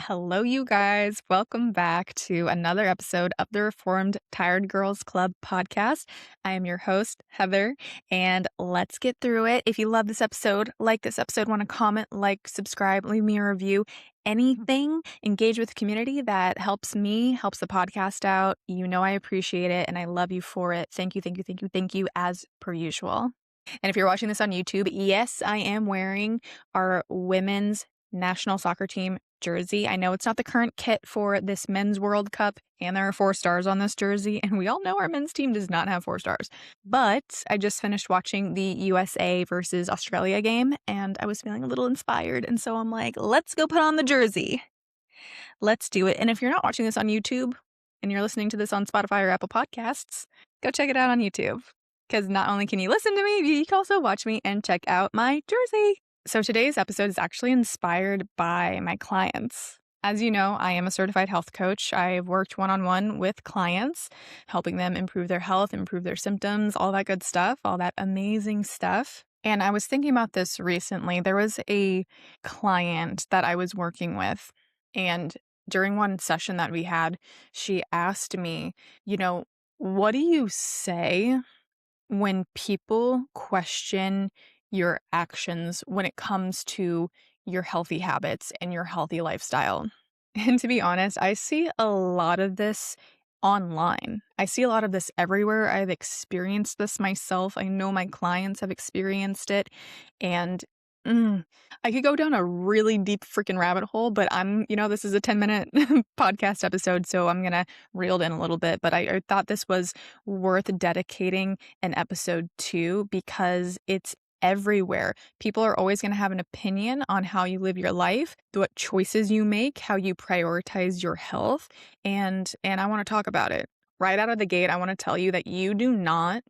Hello, you guys. Welcome back to another episode of the Reformed Tired Girls Club podcast. I am your host, Heather, and let's get through it. If you love this episode, like this episode, want to comment, like, subscribe, leave me a review, anything, engage with the community that helps me, helps the podcast out. You know I appreciate it, and I love you for it. Thank you, thank you, thank you, thank you, as per usual. And if you're watching this on YouTube, yes, I am wearing our women's national soccer team jersey. I know it's not the current kit for this men's World Cup, and there are 4 stars on this jersey, and we all know our men's team does not have 4 stars. But I just finished watching the USA versus Australia game, and I was feeling a little inspired, and so I'm like, let's go put on the jersey. Let's do it. And if you're not watching this on YouTube, and you're listening to this on Spotify or Apple Podcasts, go check it out on YouTube. Because not only can you listen to me, you can also watch me and check out my jersey. So today's episode is actually inspired by my clients. As you know, I am a certified health coach. I've worked one-on-one with clients, helping them improve their health, improve their symptoms, all that good stuff, all that amazing stuff. And I was thinking about this recently. There was a client that I was working with, and during one session that we had, she asked me, what do you say when people question your actions when it comes to your healthy habits and your healthy lifestyle? And to be honest, I see a lot of this online. I see a lot of this everywhere. I've experienced this myself. I know my clients have experienced it. And I could go down a really deep freaking rabbit hole, but this is a 10-minute podcast episode, so I'm going to reel it in a little bit. But I thought this was worth dedicating an episode to because it's everywhere. People are always going to have an opinion on how you live your life, what choices you make, how you prioritize your health, and I want to talk about it. Right out of the gate, I want to tell you that you do not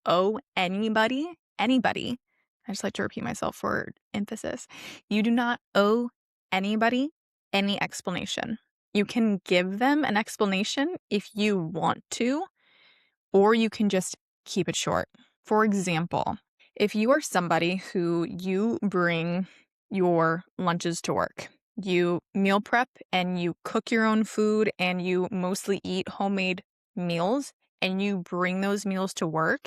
owe anybody. I just like to repeat myself for emphasis. You do not owe anybody any explanation. You can give them an explanation if you want to, or you can just keep it short. For example, if you are somebody who you bring your lunches to work, you meal prep and you cook your own food and you mostly eat homemade meals and you bring those meals to work,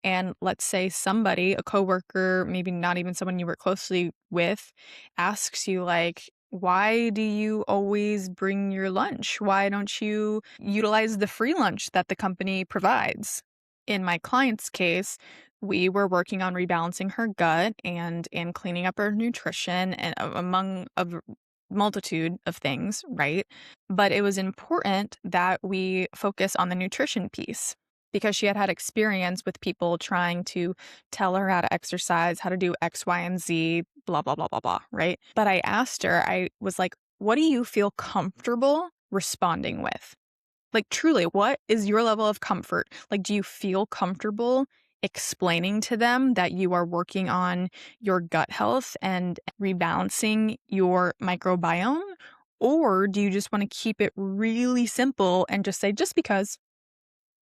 and let's say somebody, a coworker, maybe not even someone you work closely with, asks you like, why do you always bring your lunch? Why don't you utilize the free lunch that the company provides? In my client's case, we were working on rebalancing her gut and cleaning up her nutrition and among a multitude of things, right? But it was important that we focus on the nutrition piece because she had had experience with people trying to tell her how to exercise, how to do X, Y, and Z, blah, blah, blah, blah, blah, right? But I asked her, I was like, what do you feel comfortable responding with? Like, truly, what is your level of comfort? Like, do you feel comfortable explaining to them that you are working on your gut health and rebalancing your microbiome? Or do you just want to keep it really simple and just say, just because?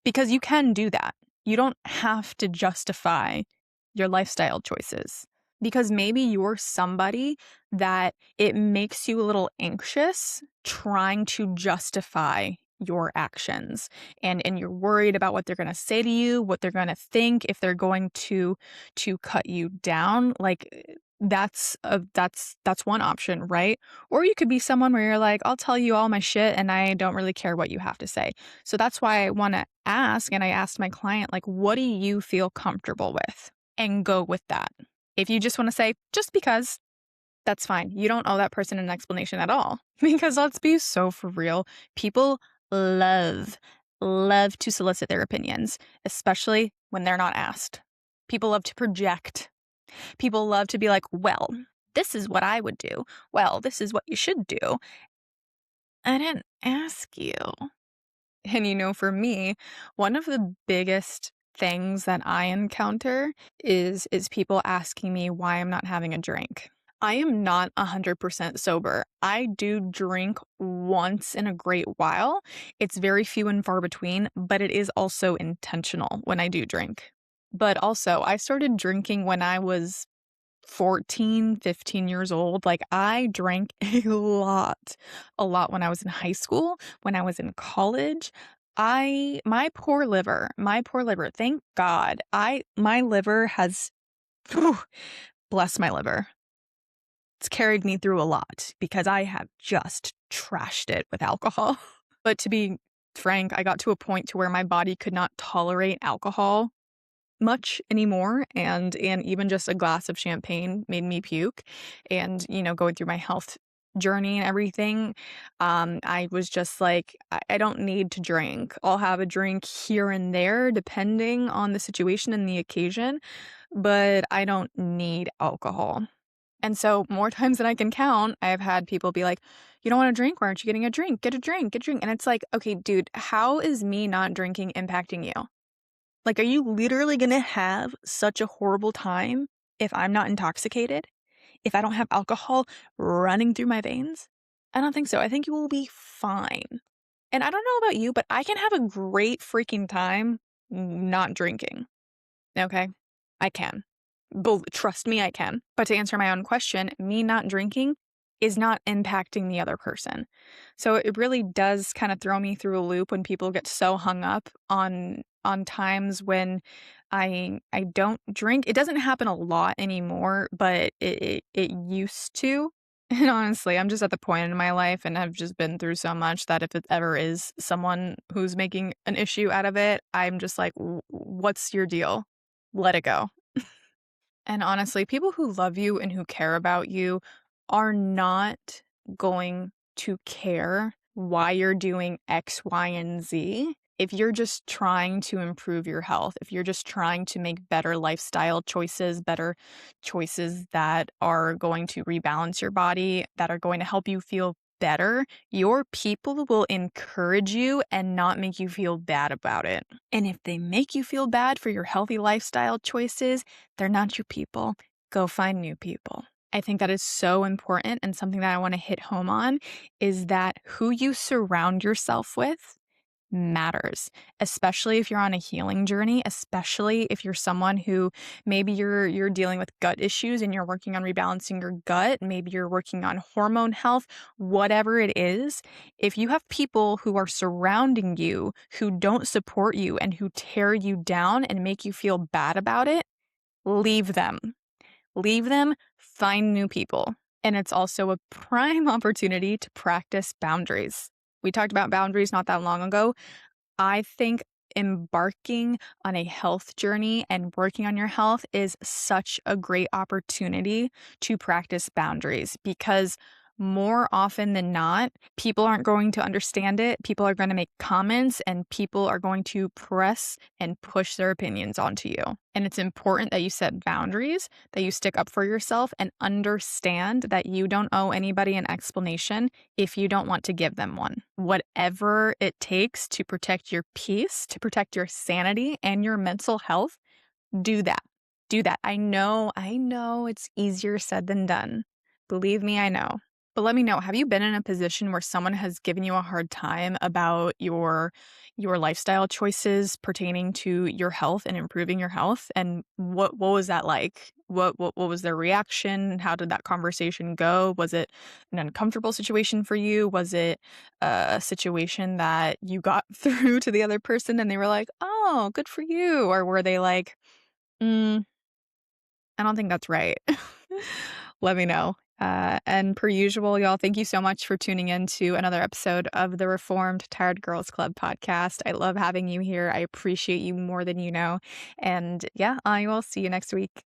Because you can do that. You don't have to justify your lifestyle choices. Because maybe you're somebody that it makes you a little anxious trying to justify your actions, and you're worried about what they're going to say to you, what they're going to think, if they're going to cut you down. Like that's one option, right? Or you could be someone where you're like, I'll tell you all my shit and I don't really care what you have to say. So that's why I want to ask, and I asked my client, like, what do you feel comfortable with? And go with that. If you just want to say, just because, that's fine. You don't owe that person an explanation at all. Because let's be so for real, people love to solicit their opinions, especially when they're not asked. People love to project. People love to be like, well, this is what I would do. Well, this is what you should do. I didn't ask you. And for me, one of the biggest things that I encounter is people asking me why I'm not having a drink. I am not 100% sober. I do drink once in a great while. It's very few and far between, but it is also intentional when I do drink. But also, I started drinking when I was 14, 15 years old. Like, I drank a lot when I was in high school, when I was in college. My poor liver, thank God. My liver has, whew, bless my liver. It's carried me through a lot because I have just trashed it with alcohol. But to be frank, I got to a point to where my body could not tolerate alcohol much anymore, and even just a glass of champagne made me puke. And, going through my health journey and everything, I was just like, I don't need to drink. I'll have a drink here and there depending on the situation and the occasion, but I don't need alcohol. And so more times than I can count, I've had people be like, "You don't want a drink? Why aren't you getting a drink? Get a drink, get a drink." And it's like, okay, dude, how is me not drinking impacting you? Like, are you literally gonna have such a horrible time if I'm not intoxicated? If I don't have alcohol running through my veins? I don't think so. I think you will be fine. And I don't know about you, but I can have a great freaking time not drinking. Okay? I can. Trust me, I can. But to answer my own question, me not drinking is not impacting the other person. So it really does kind of throw me through a loop when people get so hung up on times when I don't drink. It doesn't happen a lot anymore, but it used to. And honestly, I'm just at the point in my life and I've just been through so much that if it ever is someone who's making an issue out of it, I'm just like, What's your deal? Let it go." And honestly, people who love you and who care about you are not going to care why you're doing X, Y, and Z. If you're just trying to improve your health, if you're just trying to make better lifestyle choices, better choices that are going to rebalance your body, that are going to help you feel better, your people will encourage you and not make you feel bad about it. And if they make you feel bad for your healthy lifestyle choices, they're not your people. Go find new people. I think that is so important, and something that I want to hit home on is that who you surround yourself with matters, especially if you're on a healing journey, especially if you're someone who maybe you're dealing with gut issues and you're working on rebalancing your gut, maybe you're working on hormone health, whatever it is. If you have people who are surrounding you who don't support you and who tear you down and make you feel bad about it, leave them. Leave them, find new people. And it's also a prime opportunity to practice boundaries. We talked about boundaries not that long ago. I think embarking on a health journey and working on your health is such a great opportunity to practice boundaries because more often than not, people aren't going to understand it. People are going to make comments and people are going to press and push their opinions onto you. And it's important that you set boundaries, that you stick up for yourself and understand that you don't owe anybody an explanation if you don't want to give them one. Whatever it takes to protect your peace, to protect your sanity and your mental health, do that. Do that. I know it's easier said than done. Believe me, I know. But let me know, have you been in a position where someone has given you a hard time about your lifestyle choices pertaining to your health and improving your health? And what was that like? What was their reaction? How did that conversation go? Was it an uncomfortable situation for you? Was it a situation that you got through to the other person and they were like, "Oh, good for you," or were they like, "Mm, I don't think that's right." Let me know. And per usual, y'all, thank you so much for tuning in to another episode of the Reformed Tired Girls Club podcast. I love having you here. I appreciate you more than you know. And yeah, I will see you next week.